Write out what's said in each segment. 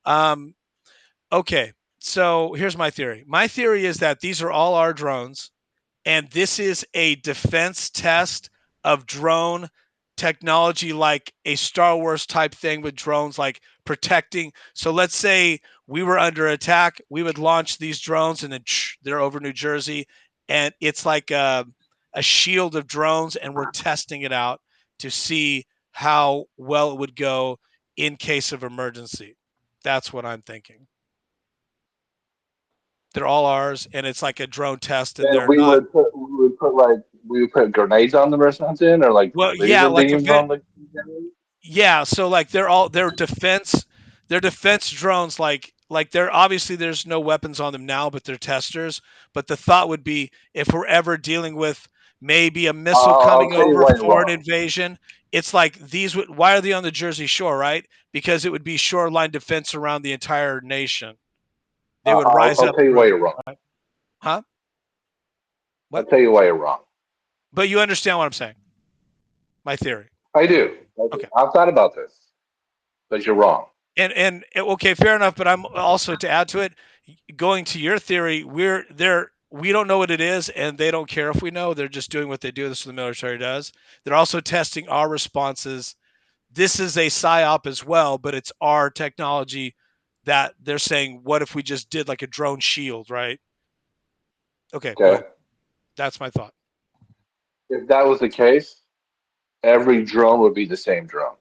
Um, okay, so here's my theory. My theory is that these are all our drones, and this is a defense test of drone technology, like a Star Wars type thing with drones, like protecting. So let's say we were under attack, we would launch these drones, and then they're over New Jersey, and it's like a shield of drones, and we're testing it out to see how well it would go in case of emergency. That's what I'm thinking. They're all ours, and it's like a drone test, and And they're not. we would put grenades on them or something, or like Well, yeah, laser like beams on the. yeah, so like they're defense drones, like they're obviously there's no weapons on them now, but they're testers. But the thought would be if we're ever dealing with maybe a missile I'll coming tell you over why you're for an wrong. invasion, it's like these would why are they on the Jersey Shore, right? Because it would be shoreline defense around the entire nation. They would rise I'll up tell you why through, you're wrong. huh? I'll What? tell you why you're wrong. But you understand what I'm saying? My theory. I do. Okay. I've thought about this, but you're wrong. And okay, fair enough. But I'm also to add to it, going to your theory, we don't know what it is, and they don't care if we know. They're just doing what they do. This is what the military does. They're also testing our responses. This is a psyop as well, but it's our technology that they're saying. What if we just did like a drone shield, right? Okay, go ahead. Okay. That's my thought. If that was the case, every drone would be the same drone.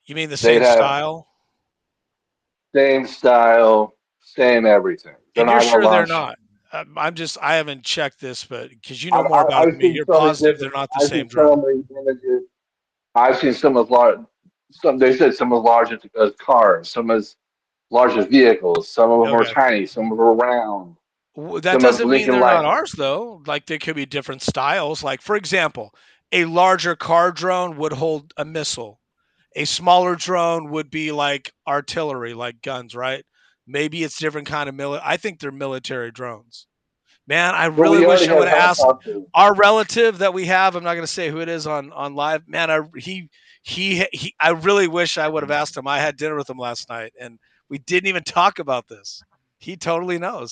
You mean the They'd same have style? same style, same everything. They're And you're not gonna sure they're launch. not? I haven't checked this, but because you know more about it I've than me, seen you're so many positive they're different. not the I've same seen so drone. many images. I've seen some as large. Some they said some as large as cars, some as large as vehicles. Some of them are Okay. tiny, some of them are round, That some are doesn't mean blinking they're not lights. ours, though. Like they could be different styles. Like for example, a larger car drone would hold a missile. A smaller drone would be like artillery, like guns, right? Maybe it's different kind of I think they're military drones. Man, I But really we wish already I would have have asked helicopters. our relative that we have. I'm not going to say who it is on live. Man, he. I really wish I would have asked him. I had dinner with him last night, and we didn't even talk about this. He totally knows.